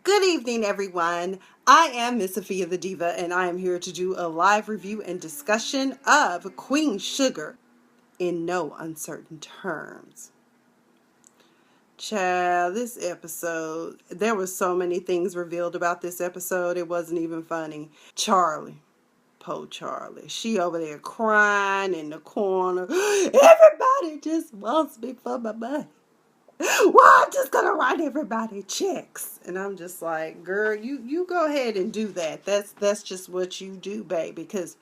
Good evening, everyone. I am Miss Sophia the Diva, and I am here to do a live review and discussion of Queen Sugar in no uncertain terms. Child, this episode, there were so many things revealed about this episode, it wasn't even funny. Charley. Poor Charley. She over there crying in the corner. Everybody just wants me for my money. Well, I'm just gonna write everybody checks, and I'm just like, girl, you go ahead and do that. That's just what you do, babe. Because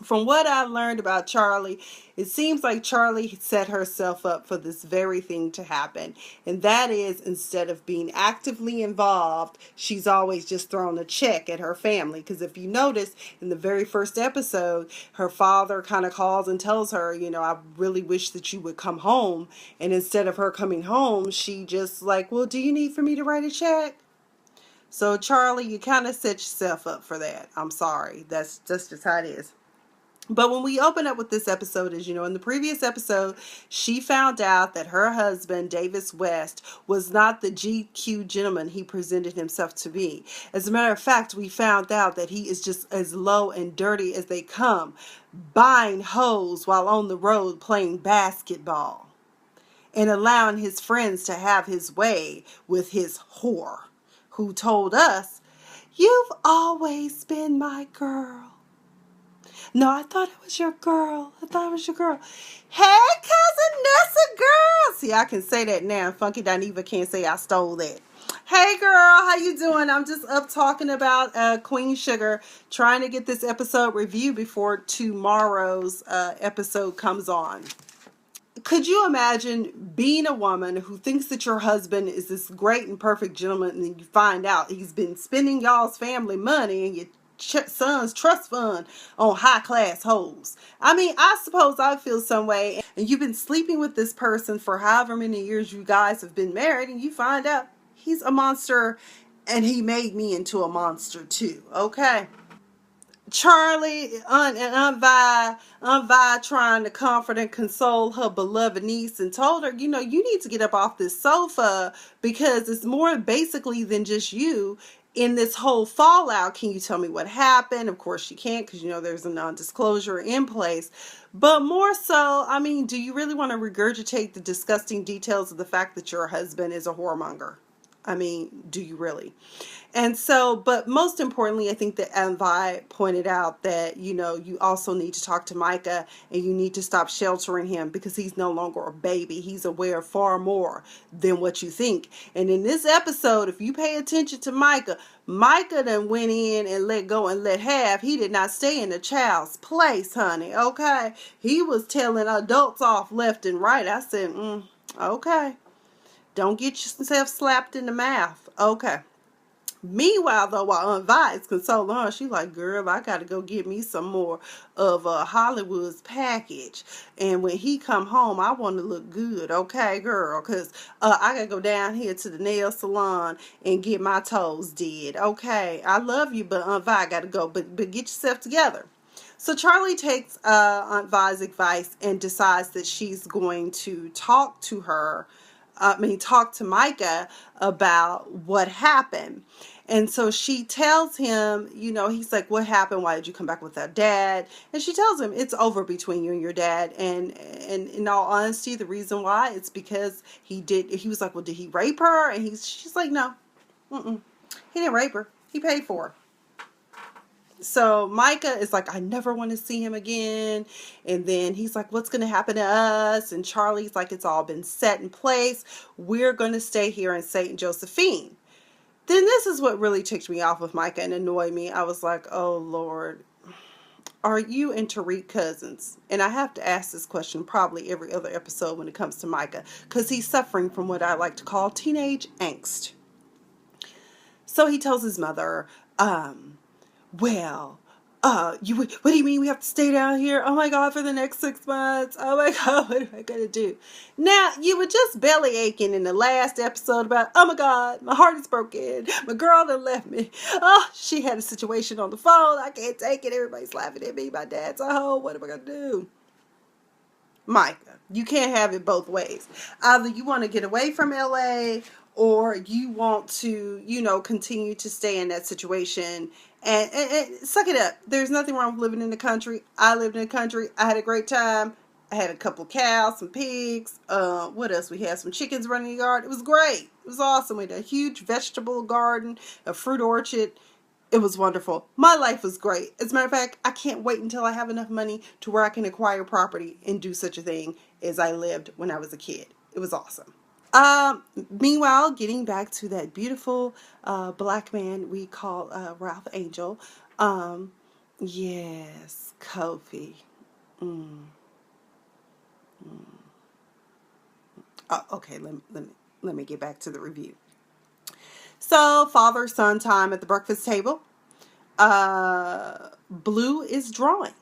from what I've learned about Charley, it seems like Charley set herself up for this very thing to happen. And that is, instead of being actively involved, she's always just thrown a check at her family. Because if you notice, in the very first episode, her father kind of calls and tells her, I really wish that you would come home. And instead of her coming home, she just like, well, do you need for me to write a check? So Charley, you kind of set yourself up for that. I'm sorry. That's just how it is. But when we open up with this episode, as you know, in the previous episode, she found out that her husband, Davis West, was not the GQ gentleman he presented himself to be. As a matter of fact, we found out that he is just as low and dirty as they come, buying hoes while on the road playing basketball and allowing his friends to have his way with his whore, who told us, "You've always been my girl." No, I thought it was your girl. Hey, cousin Nessa, girl. See, I can say that now. Funky Dineva can't say I stole that. Hey, girl, how you doing? I'm just up talking about Queen Sugar, trying to get this episode reviewed before tomorrow's episode comes on. Could you imagine being a woman who thinks that your husband is this great and perfect gentleman, and then you find out he's been spending y'all's family money and your son's trust fund on high class hoes? I mean, I suppose I feel some way, and you've been sleeping with this person for however many years you guys have been married, and you find out he's a monster and he made me into a monster too, okay? Charley and Aunt Vi trying to comfort and console her beloved niece and told her, you need to get up off this sofa because it's more basically than just you in this whole fallout. Can you tell me what happened? Of course she can't, because there's a non-disclosure in place. But more so, I mean, do you really want to regurgitate the disgusting details of the fact that your husband is a whoremonger? I mean, do you really? And so, but most importantly, I think that Vi pointed out that, you also need to talk to Micah and you need to stop sheltering him because he's no longer a baby. He's aware of far more than what you think. And in this episode, if you pay attention to Micah done went in and let go and let have. He did not stay in the child's place, honey, okay? He was telling adults off left and right. I said, okay. Don't get yourself slapped in the mouth. Okay. Meanwhile, though, while Aunt Vi is consoling her, she's like, girl, I got to go get me some more of Hollywood's package. And when he come home, I want to look good, okay, girl? Because I got to go down here to the nail salon and get my toes did, okay? I love you, but Aunt Vi got to go. But get yourself together. So Charley takes Aunt Vi's advice and decides that she's going to talk to Micah about what happened. And so she tells him, he's like, what happened? Why did you come back without dad? And she tells him it's over between you and your dad. And in all honesty, the reason why, it's because he was like, well, did he rape her? And she's like, no, he didn't rape her. He paid for her. So Micah is like, I never want to see him again. And then he's like, what's going to happen to us? And Charley's like, it's all been set in place. We're going to stay here in St. Josephine. Then this is what really ticked me off with Micah and annoyed me. I was like, oh, Lord, are you and Tariq cousins? And I have to ask this question probably every other episode when it comes to Micah, because he's suffering from what I like to call teenage angst. So he tells his mother, what do you mean we have to stay down here? Oh my God, for the next 6 months. Oh my God, what am I going to do? Now, you were just belly aching in the last episode about, oh my God, my heart is broken. My girl done left me. Oh, she had a situation on the phone. I can't take it. Everybody's laughing at me. My dad's a hoe. What am I going to do? Micah, you can't have it both ways. Either you want to get away from LA or you want to, continue to stay in that situation and suck it up. There's nothing wrong with living in the country. I lived in the country. I had a great time. I had a couple of cows, some pigs. What else? We had some chickens running the yard. It was great. It was awesome. We had a huge vegetable garden, a fruit orchard. It was wonderful. My life was great. As a matter of fact, I can't wait until I have enough money to where I can acquire property and do such a thing as I lived when I was a kid. It was awesome. Meanwhile, getting back to that beautiful black man we call Ralph Angel. Yes, Kofi. Mm. Okay, let me get back to the review. So, father-son time at the breakfast table. Blue is drawing.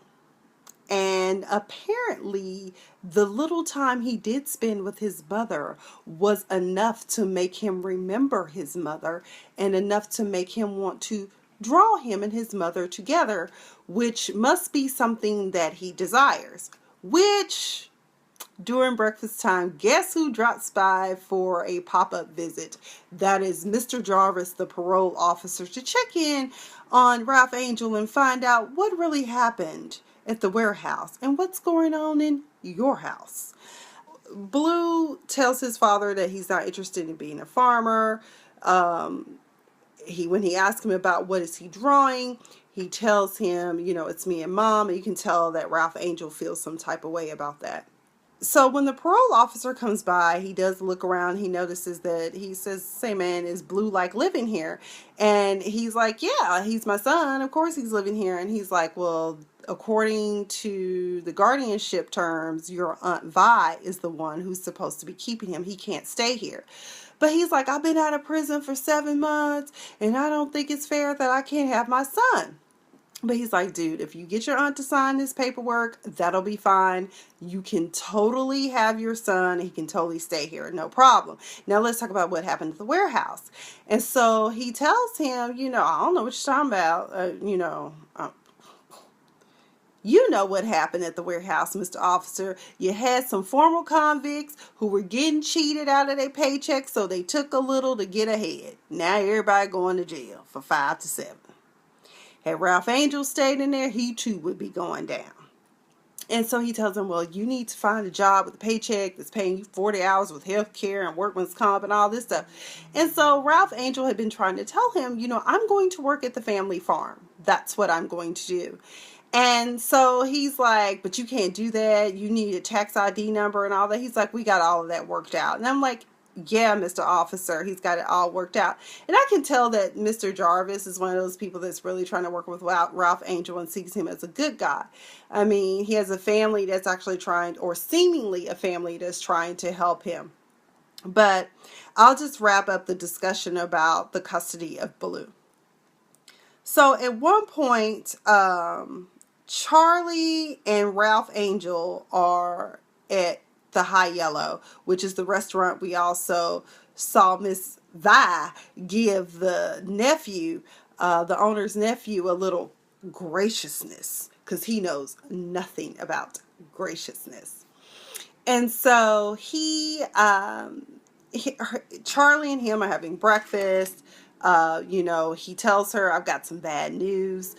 And apparently, the little time he did spend with his mother was enough to make him remember his mother and enough to make him want to draw him and his mother together, which must be something that he desires. Which, during breakfast time, guess who drops by for a pop-up visit? That is Mr. Jarvis, the parole officer, to check in on Ralph Angel and find out what really happened at the warehouse and what's going on in your house. Blue tells his father that he's not interested in being a farmer. When he asks him about what is he drawing, he tells him, it's me and mom. And you can tell that Ralph Angel feels some type of way about that. So when the parole officer comes by, he does look around. He notices that he says, "Say, man, is Blue like living here?" And he's like, "Yeah, he's my son. Of course he's living here." And he's like, "Well, according to the guardianship terms, your Aunt Vi is the one who's supposed to be keeping him. He can't stay here." But he's like, "I've been out of prison for 7 months, and I don't think it's fair that I can't have my son." But he's like, "Dude, if you get your aunt to sign this paperwork, that'll be fine. You can totally have your son. He can totally stay here. No problem." Now let's talk about what happened at the warehouse. And so he tells him, I don't know what you're talking about. You know what happened at the warehouse, Mr. Officer. You had some former convicts who were getting cheated out of their paychecks, so they took a little to get ahead. Now everybody going to jail for 5 to 7. Had Ralph Angel stayed in there, he too would be going down. And so he tells him, "Well, you need to find a job with a paycheck that's paying you 40 hours with health care and workman's comp and all this stuff." And so Ralph Angel had been trying to tell him, "I'm going to work at the family farm. That's what I'm going to do." And so he's like, "But you can't do that. You need a tax ID number and all that." He's like, "We got all of that worked out." And I'm like, "Yeah, Mr. Officer, he's got it all worked out." And I can tell that Mr. Jarvis is one of those people that's really trying to work with Ralph Angel and sees him as a good guy. I mean, he has a family that's actually trying, or seemingly a family that's trying to help him. But I'll just wrap up the discussion about the custody of Blue. So at one point, Charlie and Ralph Angel are at the High Yellow, which is the restaurant we also saw Miss Vi give the nephew, the owner's nephew, a little graciousness, because he knows nothing about graciousness. And so Charlie and him are having breakfast. He tells her, "I've got some bad news.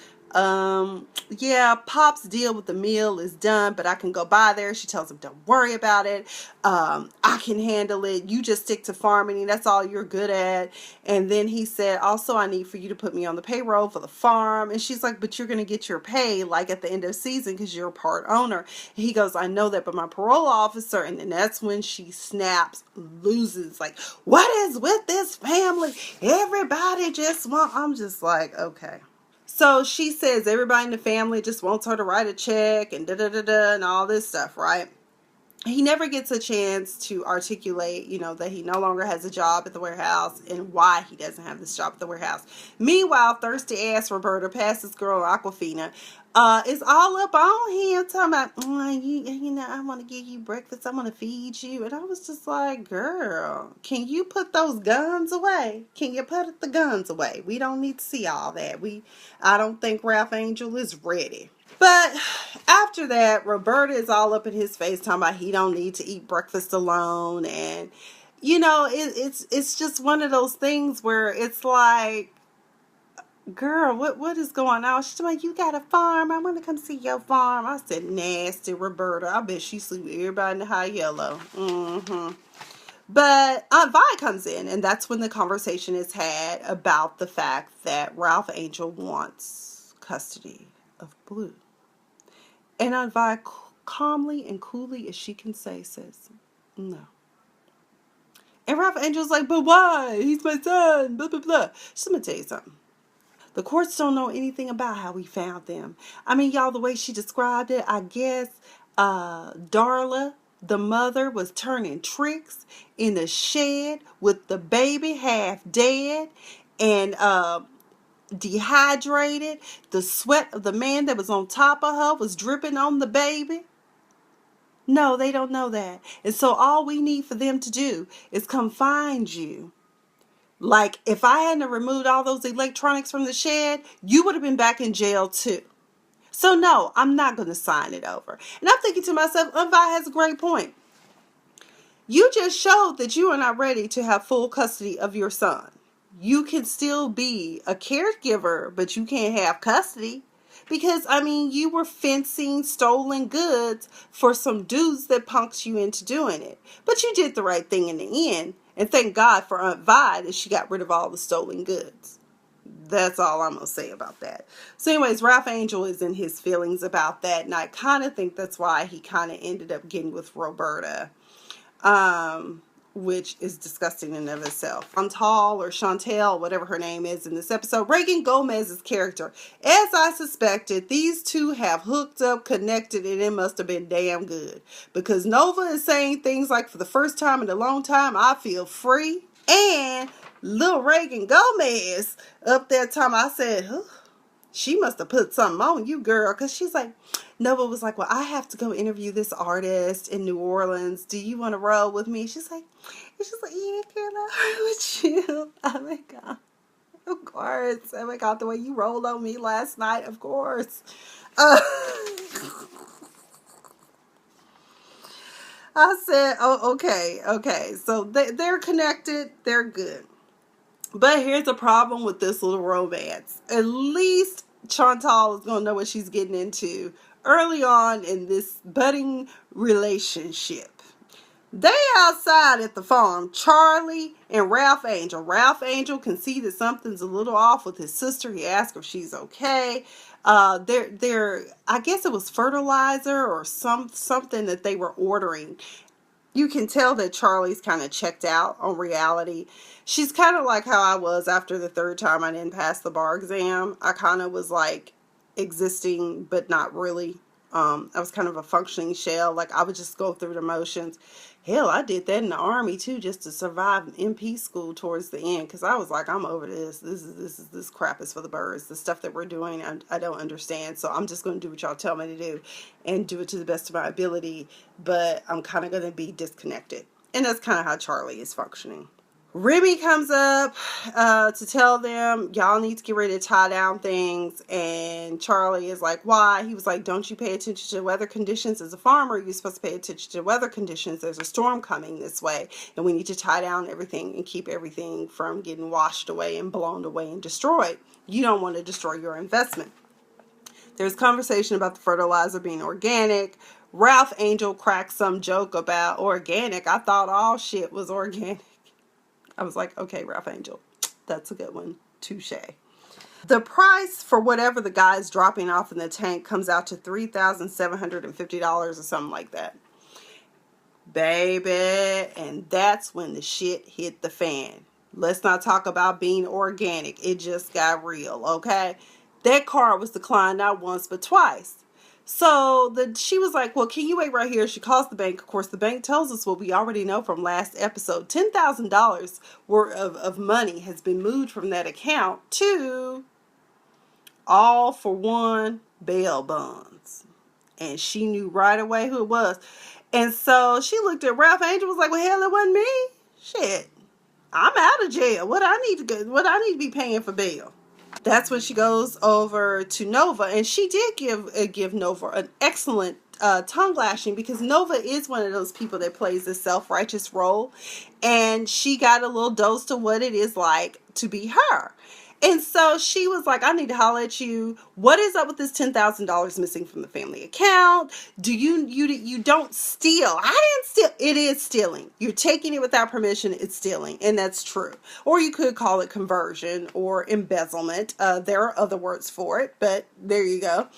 Pop's deal with the meal is done, but I can go by there." She tells him, "Don't worry about it. I can handle it. You just stick to farming. That's all you're good at." And then he said, "Also, I need for you to put me on the payroll for the farm." And she's like, "But you're going to get your pay like at the end of season because you're a part owner." And he goes, "I know that, but my parole officer," and then that's when she snaps, loses, like, "What is with this family? Everybody just I'm just like, okay. So she says everybody in the family just wants her to write a check and da-da-da-da and all this stuff, right? He never gets a chance to articulate, that he no longer has a job at the warehouse and why he doesn't have this job at the warehouse. Meanwhile, thirsty ass Roberta, past this girl Aquafina, is all up on him talking about, "I want to give you breakfast. I want to feed you." And I was just like, "Girl, can you put those guns away? Can you put the guns away? We don't need to see all that. I don't think Ralph Angel is ready." But after that, Roberta is all up in his face talking about he don't need to eat breakfast alone. And it's just one of those things where it's like, girl, what is going on? She's like, you got a farm? I want to come see your farm. I said, nasty Roberta. I bet she sleep with everybody in the high yellow. But Aunt Vi comes in, and that's when the conversation is had about the fact that Ralph Angel wants custody of Blue. And Aunt Vi, calmly and coolly as she can say, says, no. And Ralph Angel's like, but why? He's my son, blah, blah, blah. So I'm going to tell you something. The courts don't know anything about how we found them. I mean, y'all, the way she described it, I guess Darla, the mother, was turning tricks in the shed with the baby half dead and dehydrated. The sweat of the man that was on top of her was dripping on the baby. No, they don't know that. And so all we need for them to do is come find you. Like, if I hadn't removed all those electronics from the shed, you would have been back in jail too. So no, I'm not going to sign it over. And I'm thinking to myself, Vi has a great point. You just showed that you are not ready to have full custody of your son. You can still be a caregiver, but you can't have custody. Because, I mean, you were fencing stolen goods for some dudes that punked you into doing it. But you did the right thing in the end. And thank God for Aunt Vi that she got rid of all the stolen goods. That's all I'm going to say about that. So anyways, Ralph Angel is in his feelings about that. And I kind of think that's why he kind of ended up getting with Roberta. Which is disgusting in and of itself. Chantal, whatever her name is in this episode, Reagan Gomez's character. As I suspected, these two have hooked up, connected, and it must have been damn good. Because Nova is saying things like, for the first time in a long time, I feel free. And little Reagan Gomez up there time, I said, she must have put something on you, girl. Because she's like, Nova was like, well, I have to go interview this artist in New Orleans. Do you want to roll with me? She's like, yeah, girl, I'm with you. Oh, my God. Of course. Oh, my God, the way you rolled on me last night, of course. I said, oh, okay. So they're connected. They're good. But here's the problem with this little romance. At least Chantal is going to know what she's getting into early on in this budding relationship. They outside at the farm, Charlie and Ralph Angel. Ralph Angel can see that something's a little off with his sister. He asks her if she's okay. I guess it was fertilizer or something that they were ordering. You can tell that Charlie's kind of checked out on reality. She's kind of like how I was after the third time I didn't pass the bar exam. I kind of was like existing, but not really. I was kind of a functioning shell. Like, I would just go through the motions. Hell, I did that in the Army too, just to survive MP school towards the end. Because I was like, I'm over this. This crap is for the birds. The stuff that we're doing, I don't understand. So I'm just going to do what y'all tell me to do and do it to the best of my ability. But I'm kind of going to be disconnected. And that's kind of how Charlie is functioning. Remy comes up to tell them, y'all need to get ready to tie down things. And Charlie is like, why? He was like, don't you pay attention to weather conditions? As a farmer, you're supposed to pay attention to weather conditions. There's a storm coming this way, and we need to tie down everything and keep everything from getting washed away and blown away and destroyed. You don't want to destroy your investment. There's conversation about the fertilizer being organic. Ralph Angel cracked some joke about organic. I thought all shit was organic. I was like, okay, Ralph Angel, that's a good one. Touche. The price for whatever the guy's dropping off in the tank comes out to $3,750 or something like that. Baby, and that's when the shit hit the fan. Let's not talk about being organic. It just got real, okay? That card was declined not once but twice. So she was like, well, can you wait right here? She calls the bank. Of course, the bank tells us what we already know from last episode. $10,000 worth of money has been moved from that account to all for one bail bonds. And she knew right away who it was. And so she looked at Ralph Angel, was like, well, hell, it wasn't me. Shit, I'm out of jail. What I need to be paying for bail? That's when she goes over to Nova, and she did give Nova an excellent tongue lashing because Nova is one of those people that plays this self-righteous role, and she got a little dose to what it is like to be her. And so she was like, I need to holler at you. What is up with this $10,000 missing from the family account? Do you don't steal? I didn't steal. It is stealing. You're taking it without permission. It's stealing. And that's true. Or you could call it conversion or embezzlement. There are other words for it, but there you go.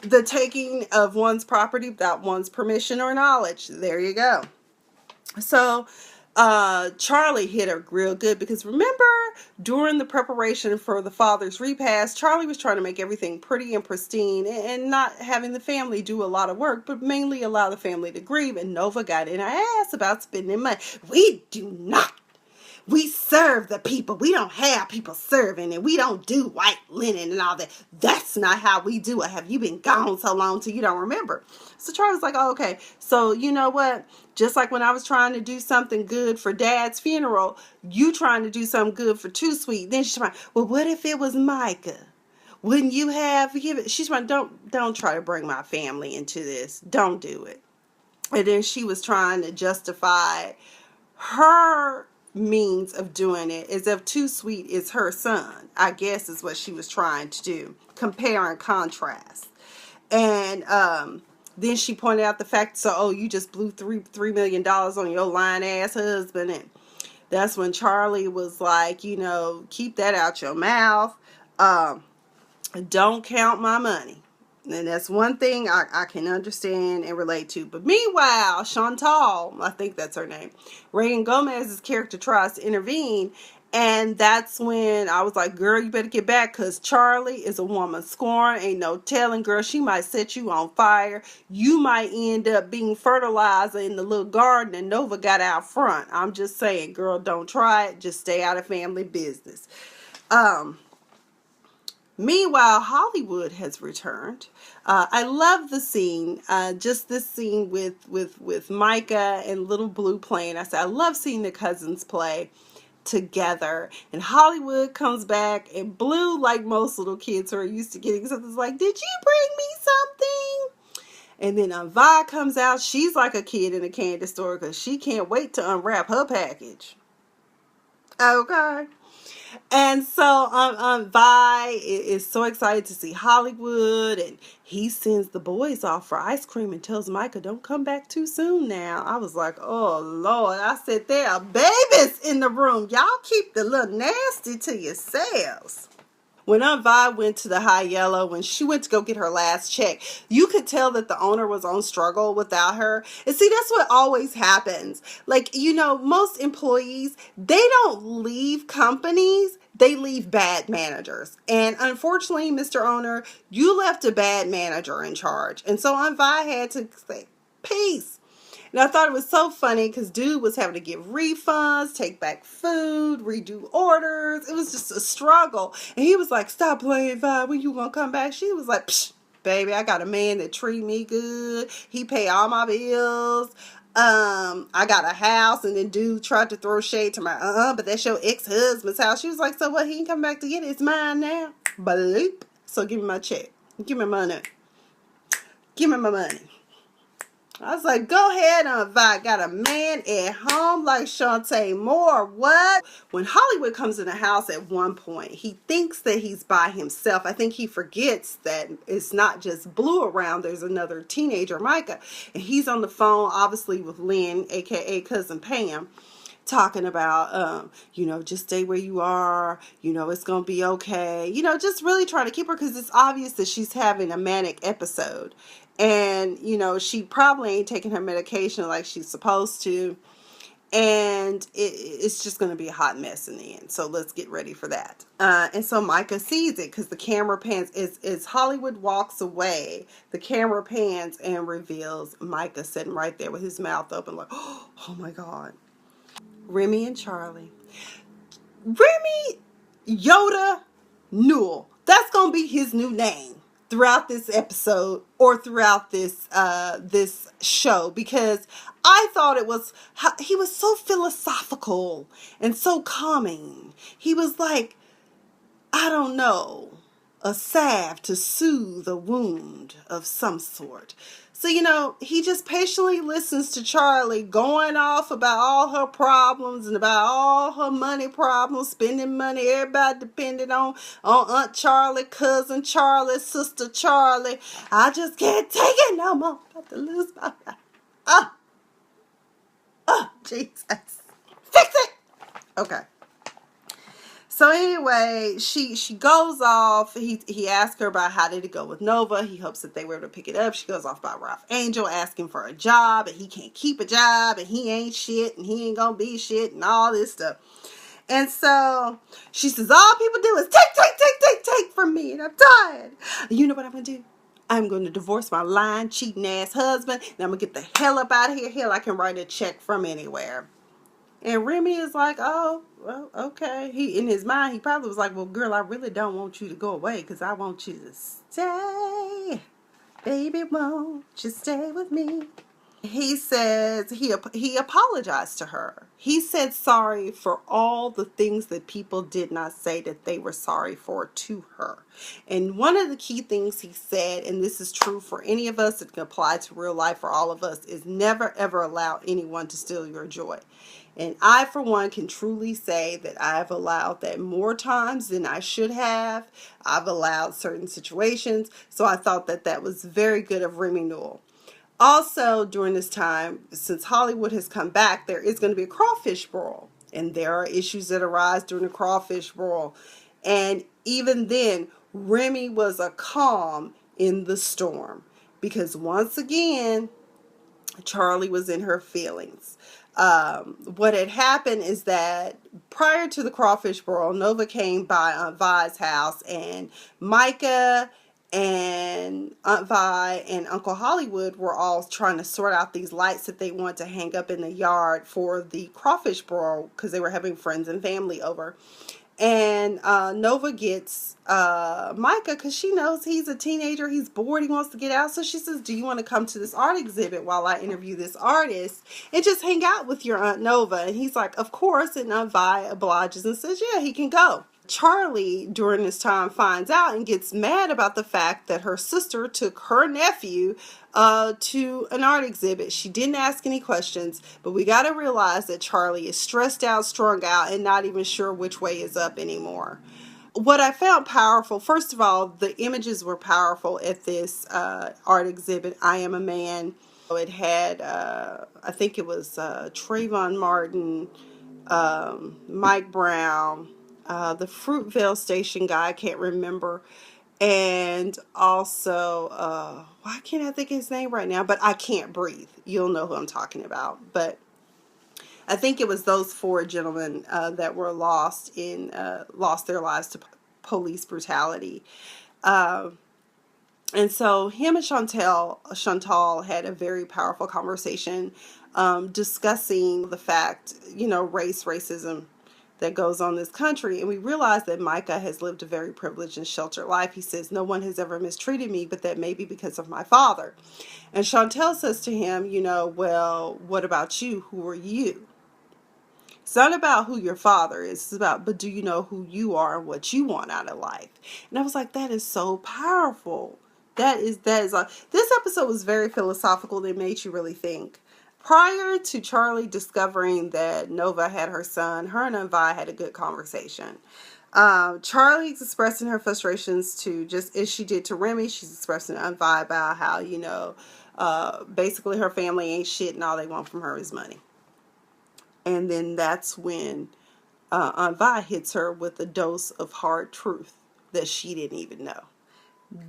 The taking of one's property without one's permission or knowledge. There you go. So Charley hit her real good because remember during the preparation for the father's repast, Charley was trying to make everything pretty and pristine and not having the family do a lot of work, but mainly allow the family to grieve. And Nova got in her ass about spending money. We do not. We serve the people. We don't have people serving, and we don't do white linen and all that. That's not how we do it. Have you been gone so long till you don't remember? So Charlie was like, oh, okay. So you know what? Just like when I was trying to do something good for Dad's funeral, you trying to do something good for Too Sweet. Then she's like, well, what if it was Micah? Wouldn't you have forgiven? She's like, don't try to bring my family into this. Don't do it. And then she was trying to justify her means of doing it as if Too Sweet is her son, I guess is what she was trying to do. Compare and contrast. And then she pointed out the fact, so, oh, you just blew $3 million on your lying ass husband. And that's when Charley was like, you know, keep that out your mouth. Don't count my money. And that's one thing I can understand and relate to. But meanwhile, Chantal, I think that's her name, Reagan Gomez's character tries to intervene. And that's when I was like, girl, you better get back because Charley is a woman scorned. Ain't no telling, girl. She might set you on fire. You might end up being fertilizer in the little garden and Nova got out front. I'm just saying, girl, don't try it. Just stay out of family business. Meanwhile, Hollywood has returned. I love the scene, just this scene with Micah and Little Blue playing. I love seeing the cousins play together. And Hollywood comes back, and Blue, like most little kids who are used to getting something, is like, did you bring me something? And then Vi comes out. She's like a kid in a candy store because she can't wait to unwrap her package. Okay. And so Vi is so excited to see Hollywood, and he sends the boys off for ice cream and tells Micah, don't come back too soon now. I was like, oh, Lord. I said, there are babies in the room. Y'all keep the little nasty to yourselves. When Aunt Vi went to the High Yellow, when she went to go get her last check, you could tell that the owner was on struggle without her. And see, that's what always happens. Like, you know, most employees, they don't leave companies. They leave bad managers. And unfortunately, Mr. Owner, you left a bad manager in charge. And so Aunt Vi had to say, peace. And I thought it was so funny because dude was having to give refunds, take back food, redo orders. It was just a struggle. And he was like, stop playing, Vi. When you gonna come back? She was like, psh, baby, I got a man that treat me good. He pay all my bills. I got a house. And then dude tried to throw shade to my, but that's your ex-husband's house. She was like, so what? He can come back to get it. It's mine now. Bloop. So give me my check. Give me my money. Give me my money. I was like, go ahead, Aunt Vi. Got a man at home like Shantae Moore. What? When Hollywood comes in the house at one point, he thinks that he's by himself. I think he forgets that it's not just Blue around. There's another teenager, Micah. And he's on the phone, obviously, with Lynn, a.k.a. Cousin Pam, talking about, you know, just stay where you are. You know, it's going to be okay. You know, just really trying to keep her because it's obvious that she's having a manic episode. And, you know, she probably ain't taking her medication like she's supposed to. And it's just going to be a hot mess in the end. So let's get ready for that. And so Micah sees it because the camera pans. As Hollywood walks away, the camera pans and reveals Micah sitting right there with his mouth open like, oh my God. Remy and Charley. Remy Yoda Newell. That's going to be his new name throughout this episode or throughout this this show, because I thought he was so philosophical and so calming. He was like, I don't know. a salve to soothe a wound of some sort. So, he just patiently listens to Charley going off about all her problems and about all her money problems, spending money, everybody depending on Aunt Charley, cousin Charley, sister Charley. I just can't take it no more. I'm about to lose my mind. Jesus. Fix it! Okay. So anyway, she goes off. He asks her about how did it go with Nova. He hopes that they were able to pick it up. She goes off about Ralph Angel asking for a job, and he can't keep a job, and he ain't shit, and he ain't gonna be shit, and all this stuff. And so she says, all people do is take from me, and I'm tired. You know what I'm gonna do? I'm going to divorce my lying, cheating ass husband, and I'm gonna get the hell up out of here. Hell, I can write a check from anywhere. And Remy is like, oh, well, okay. In his mind, he probably was like, well, girl, I really don't want you to go away because I want you to stay. Baby, won't you stay with me? He says he apologized to her. He said sorry for all the things that people did not say that they were sorry for to her. And one of the key things he said, and this is true for any of us, it can apply to real life for all of us, is never ever allow anyone to steal your joy. And I, for one, can truly say that I've allowed that more times than I should have. I've allowed certain situations. So I thought that that was very good of Remy Newell. Also, during this time, since Hollywood has come back, there is going to be a crawfish broil. And there are issues that arise during the crawfish broil. And even then, Remy was a calm in the storm. Because once again, Charley was in her feelings. What had happened is that prior to the crawfish broil, Nova came by Aunt Vi's house, and Micah and Aunt Vi and Uncle Hollywood were all trying to sort out these lights that they wanted to hang up in the yard for the crawfish broil because they were having friends and family over. And Nova gets Micah because she knows he's a teenager. He's bored. He wants to get out. So she says, do you want to come to this art exhibit while I interview this artist and just hang out with your Aunt Nova? And he's like, of course. And Aunt Vi obliges and says, yeah, he can go. Charley, during this time, finds out and gets mad about the fact that her sister took her nephew to an art exhibit. She didn't ask any questions, but we got to realize that Charley is stressed out, strung out, and not even sure which way is up anymore. What I found powerful, first of all, the images were powerful at this art exhibit, I Am a Man. It had, I think it was Trayvon Martin, Mike Brown, the Fruitvale Station guy, I can't remember, and also, why can't I think of his name right now, but I Can't Breathe. You'll know who I'm talking about, but I think it was those four gentlemen that were lost their lives to police brutality. And so him and Chantal had a very powerful conversation discussing the fact, racism that goes on in this country. And we realize that Micah has lived a very privileged and sheltered life. He says, no one has ever mistreated me, but that may be because of my father. And Chantal says to him, well, what about you? Who are you? It's not about who your father is. It's about, but do you know who you are and what you want out of life? And I was like, that is so powerful. This episode was very philosophical. It made you really think. Prior to Charley discovering that Nova had her son, her and Aunt Vi had a good conversation. Charley's expressing her frustrations to, just as she did to Remy, she's expressing to Aunt Vi about how, basically her family ain't shit and all they want from her is money. And then that's when Aunt Vi hits her with a dose of hard truth that she didn't even know.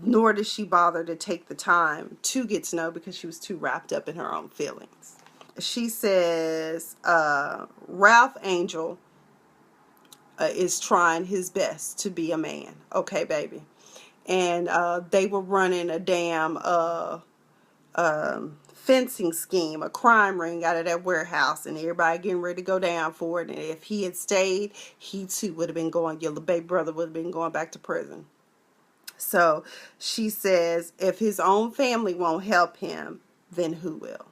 Nor did she bother to take the time to get to know because she was too wrapped up in her own feelings. She says Ralph Angel is trying his best to be a man. Okay, baby. And they were running a damn fencing scheme, a crime ring out of that warehouse, and everybody getting ready to go down for it. And if he had stayed, he too would have been going, your baby brother would have been going back to prison. So she says, if his own family won't help him, then who will?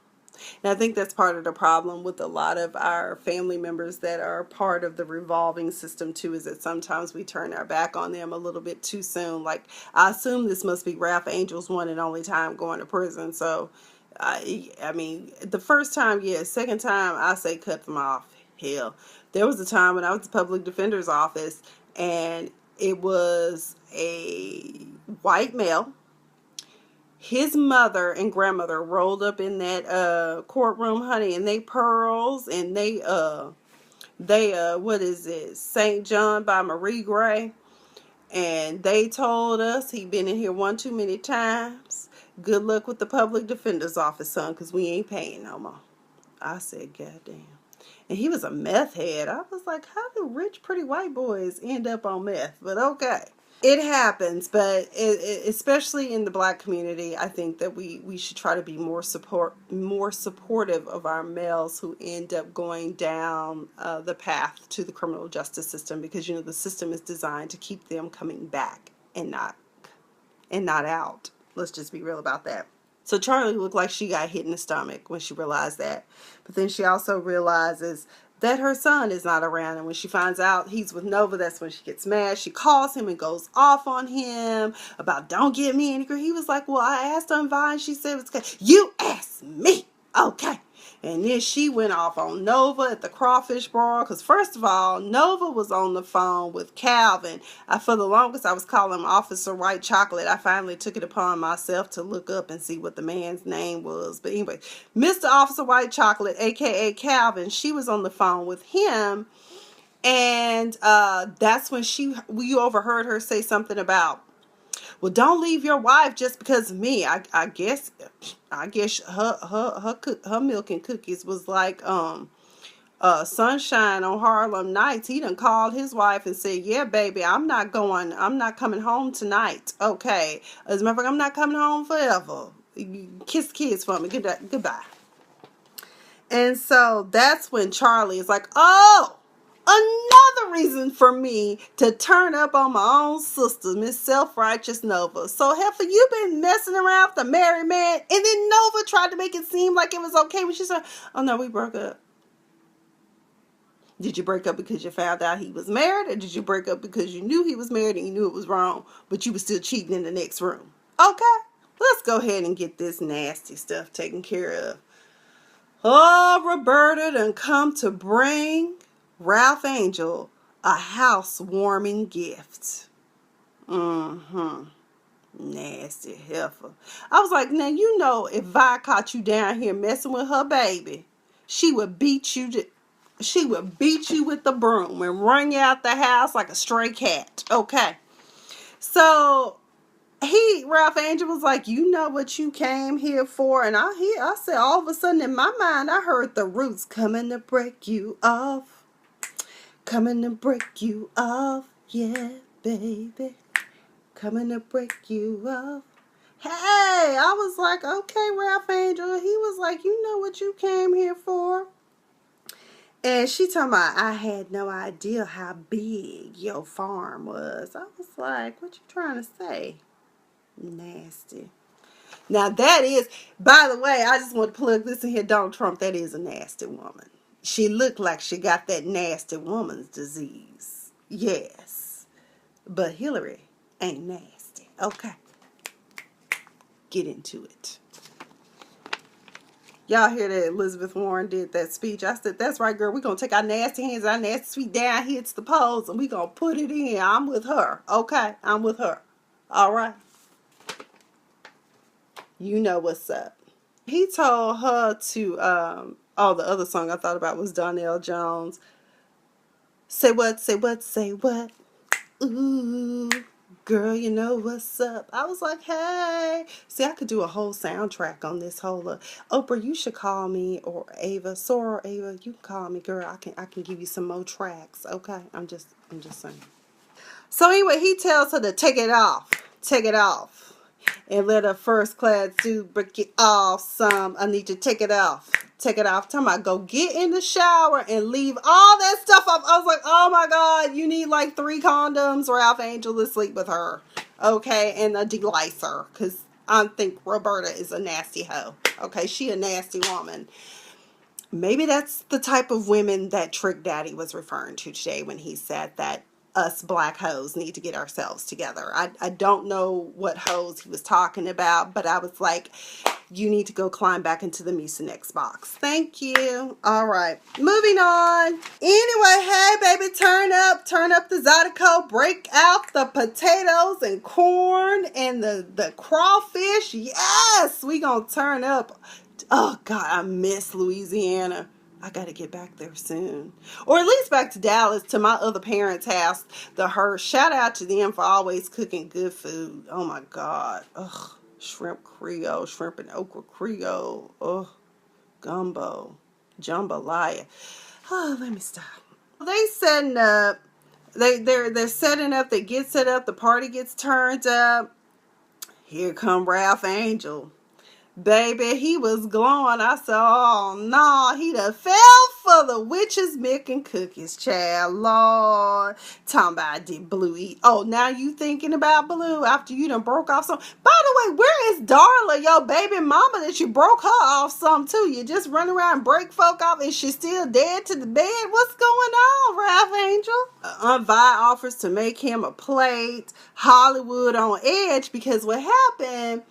And I think that's part of the problem with a lot of our family members that are part of the revolving system too, is that sometimes we turn our back on them a little bit too soon. Like, I assume this must be Ralph Angel's one and only time going to prison. So, I mean, the first time, yeah. Second time, I say cut them off. Hell, there was a time when I was at the public defender's office, and it was a white male. His mother and grandmother rolled up in that courtroom, honey, and they pearls, and they what is it, St. John by Marie Gray, and they told us he'd been in here one too many times. Good luck with the public defender's office, son, because we ain't paying no more. I said, goddamn. And he was a meth head. I was like, how do rich, pretty white boys end up on meth? But okay. It happens, but especially in the black community, I think that we should try to be more supportive of our males who end up going down the path to the criminal justice system, because you know the system is designed to keep them coming back and not out. Let's just be real about that. So Charlie looked like she got hit in the stomach when she realized that, but then she also realizes that her son is not around, and when she finds out he's with Nova, that's when she gets mad. She calls him and goes off on him about don't get me any grief. He was like, well, I asked her and Vi, and she said it's okay. You asked me, okay. And then she went off on Nova at the crawfish bar, because first of all, Nova was on the phone with Calvin. For the longest, I was calling him Officer White Chocolate. I finally took it upon myself to look up and see what the man's name was. But anyway, Mr. Officer White Chocolate, a.k.a. Calvin, she was on the phone with him. And that's when we overheard her say something about, well, don't leave your wife just because of me. I guess her milk and cookies was like sunshine on Harlem Nights. He done called his wife and said, yeah, baby, I'm not coming home tonight. Okay. As a matter of fact, I'm not coming home forever. Kiss the kids for me. Goodbye. And so that's when Charlie is like, oh, another reason for me to turn up on my own sister, Miss Self-Righteous Nova. So, Heifer, you been messing around with the married man, and then Nova tried to make it seem like it was okay when she said, oh no, we broke up. Did you break up because you found out he was married, or did you break up because you knew he was married and you knew it was wrong, but you were still cheating in the next room? Okay, let's go ahead and get this nasty stuff taken care of. Oh, Roberta done come to bring Ralph Angel a housewarming gift. Nasty heifer. I was like, now you know if Vi caught you down here messing with her baby, she would beat you with the broom and run you out the house like a stray cat. Okay. So Ralph Angel was like, you know what you came here for? And I said, all of a sudden in my mind, I heard the Roots coming to break you off. Coming to break you off. Yeah, baby. Coming to break you off. Hey, I was like, okay, Ralph Angel. He was like, you know what you came here for? And she talking about, I had no idea how big your farm was. I was like, what you trying to say? Nasty. Now that is, by the way, I just want to plug this in here. Donald Trump, that is a nasty woman. She looked like she got that nasty woman's disease. Yes. But Hillary ain't nasty. Okay. Get into it. Y'all hear that Elizabeth Warren did that speech? I said, that's right, girl. We're going to take our nasty hands, our nasty feet down here to the polls, and we're going to put it in. I'm with her. Okay? I'm with her. All right? You know what's up. He told her to, the other song I thought about was Donnell Jones. Say what, say what, say what. Ooh, girl, you know what's up. I was like, hey. See, I could do a whole soundtrack on this whole, Oprah, you should call me, or Ava, Sora, Ava, you can call me, girl. I can give you some more tracks. Okay, I'm just saying. So anyway, he tells her to take it off, and let her first class suit break it off some. I need you to take it off. Talking about go get in the shower and leave all that stuff off. I was like, oh my God, you need like 3 condoms. Ralph Angel to sleep with her. Okay, and a delicer. Because I think Roberta is a nasty hoe. Okay, she a nasty woman. Maybe that's the type of women that Trick Daddy was referring to today when he said that us black hoes need to get ourselves together. I don't know what hoes he was talking about, but I was like, you need to go climb back into the Mucinex box. Thank you. All right, moving on. Anyway, hey baby, turn up the Zydeco, break out the potatoes and corn and the crawfish. Yes, we gonna turn up. Oh God, I miss Louisiana. I gotta get back there soon. Or at least back to Dallas, to my other parents' house, the Hearst. Shout out to them for always cooking good food. Oh my God. Ugh. Shrimp Creole, shrimp and okra Creole. Ugh. Gumbo. Jambalaya. Oh, let me stop. They setting up. They're setting up. They get set up. The party gets turned up. Here come Ralph Angel. Baby, he was glowing. I said, oh, no, he done fell for the witch's milk and cookies, child. Lord. Talking about did Blue eat. Oh, now you thinking about Blue after you done broke off some. By the way, where is Darla, your baby mama that you broke her off some too? You just run around and break folk off and she's still dead to the bed? What's going on, Ralph Angel? Vi offers to make him a plate. Hollywood on edge because what happened...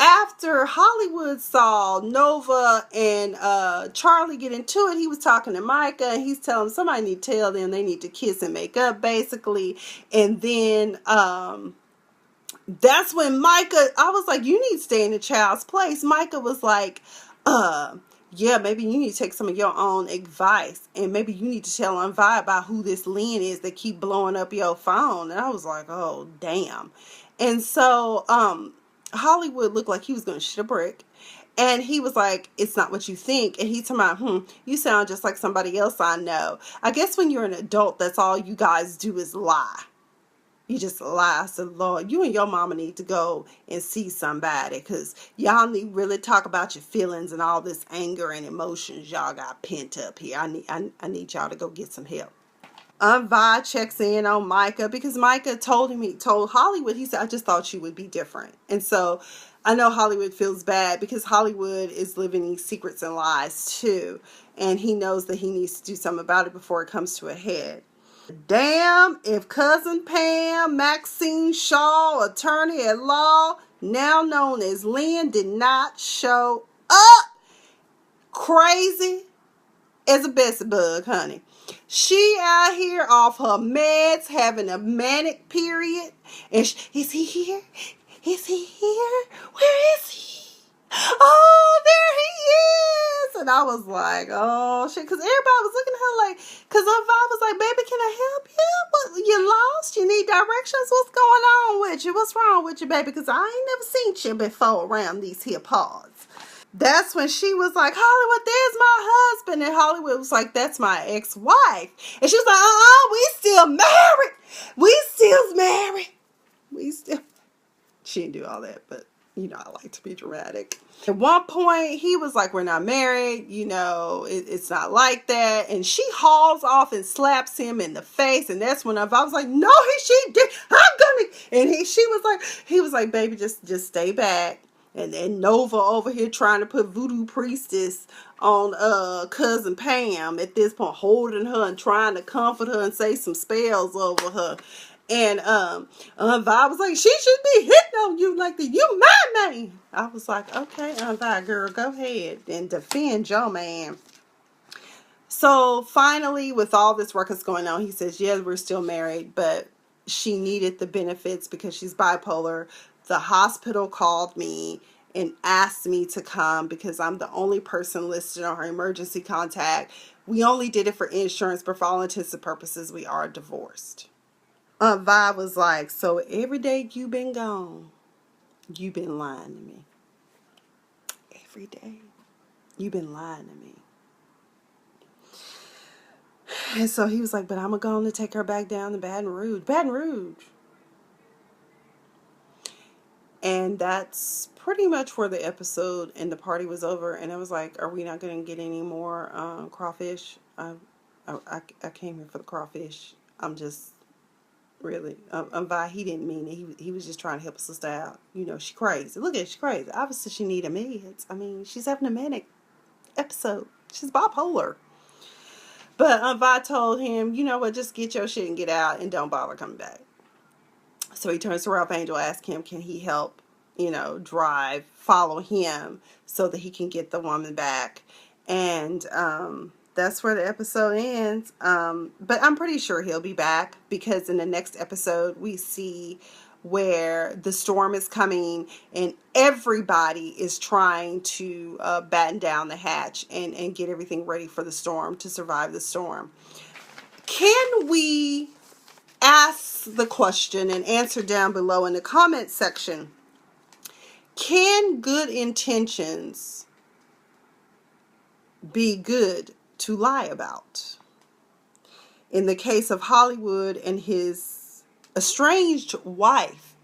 After Hollywood saw Nova and Charlie get into it, he was talking to Micah and he's telling somebody need to tell them they need to kiss and make up, basically. And then that's when Micah, I was like, you need to stay in the child's place. Micah was like, yeah, maybe you need to take some of your own advice and maybe you need to tell Vi about who this Lynn is that keep blowing up your phone. And I was like, oh, damn. And so, Hollywood looked like he was going to shit a brick. And he was like, it's not what you think. And he told me, you sound just like somebody else I know. I guess when you're an adult, that's all you guys do is lie. You just lie. I said, Lord, you and your mama need to go and see somebody. Because y'all need to really talk about your feelings and all this anger and emotions y'all got pent up here. I need y'all to go get some help. Vi checks in on Micah because Micah told Hollywood, he said, I just thought you would be different. And so I know Hollywood feels bad because Hollywood is living these secrets and lies too. And he knows that he needs to do something about it before it comes to a head. Damn, if Cousin Pam, Maxine Shaw, attorney at law, now known as Lynn, did not show up. Crazy as a Bessie bug, honey. She out here off her meds, having a manic period. And is he here? Is he here? Where is he? Oh, there he is. And I was like, oh, shit. Because everybody was looking at her like, because her vibe was like, baby, can I help you? What, you lost? You need directions? What's going on with you? What's wrong with you, baby? Because I ain't never seen you before around these here parts. That's when she was like, Hollywood, there's my husband. And Hollywood was like, that's my ex-wife. And she was like, we still married. She didn't do all that, but, I like to be dramatic. At one point, he was like, we're not married. It's not like that. And she hauls off and slaps him in the face. And that's when I was like, no, she did. And he was like, baby, just stay back. And then Nova over here trying to put voodoo priestess on Cousin Pam at this point, holding her and trying to comfort her and say some spells over her. And Vi was like, she should be hitting on you like that. You my man. I was like, okay, Vi, girl, go ahead and defend your man. So finally, with all this ruckus going on, he says, yeah, we're still married, but she needed the benefits because she's bipolar. The hospital called me and asked me to come because I'm the only person listed on her emergency contact. We only did it for insurance, but for all intents and purposes, we are divorced. Vi was like, so every day you've been gone, you've been lying to me. Every day. You've been lying to me. And so he was like, but I'm going to take her back down to Baton Rouge. Baton Rouge. And that's pretty much where the episode and the party was over. And I was like, are we not going to get any more crawfish? I came here for the crawfish. I'm just Really. Vi, he didn't mean it. He was just trying to help a sister out. You know, she crazy. Look at her, she crazy. Obviously, she need a meds. I mean, she's having a manic episode. She's bipolar. But Vi told him, you know what, just get your shit and get out and don't bother coming back. So he turns to Ralph Angel, asks him, can he help, follow him so that he can get the woman back. And that's where the episode ends. But I'm pretty sure he'll be back, because in the next episode we see where the storm is coming and everybody is trying to batten down the hatch and get everything ready for the storm, to survive the storm. Can we ask the question and answer down below in the comment section? Can good intentions be good to lie about? In the case of Hollywood and his estranged wife,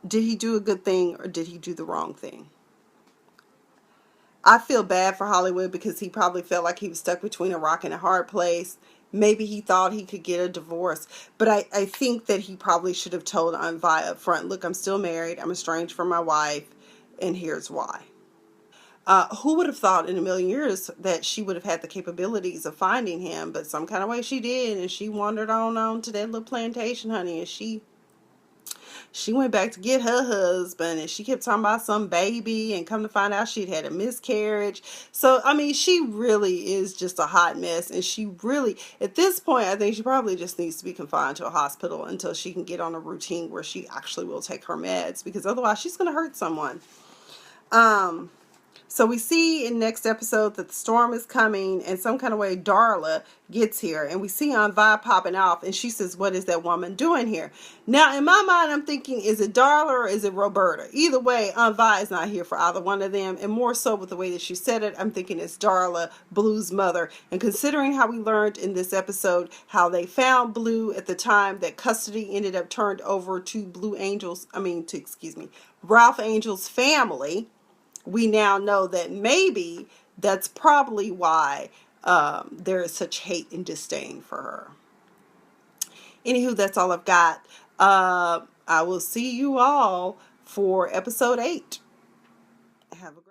did he do a good thing or did he do the wrong thing? I feel bad for Hollywood, because he probably felt like he was stuck between a rock and a hard place. Maybe he thought he could get a divorce, but I think that he probably should have told Aunt Vi up front, look, I'm still married, I'm estranged from my wife, and here's why. Who would have thought in a million years that she would have had the capabilities of finding him, but some kind of way she did, and she wandered on to that little plantation, honey, and she went back to get her husband, and she kept talking about some baby, and come to find out she'd had a miscarriage. So, I mean, she really is just a hot mess, and she really, at this point, I think she probably just needs to be confined to a hospital until she can get on a routine where she actually will take her meds, because otherwise she's going to hurt someone. So we see in next episode that the storm is coming, and some kind of way Darla gets here, and we see Aunt Vi popping off, and she says, what is that woman doing here? Now, in my mind, I'm thinking, is it Darla or is it Roberta? Either way, Aunt Vi is not here for either one of them, and more so with the way that she said it, I'm thinking it's Darla, Blue's mother. And considering how we learned in this episode how they found Blue at the time that custody ended up turned over to Ralph Angel's family, we now know that maybe that's probably why there is such hate and disdain for her. Anywho, that's all I've got. I will see you all for episode 8. Have a great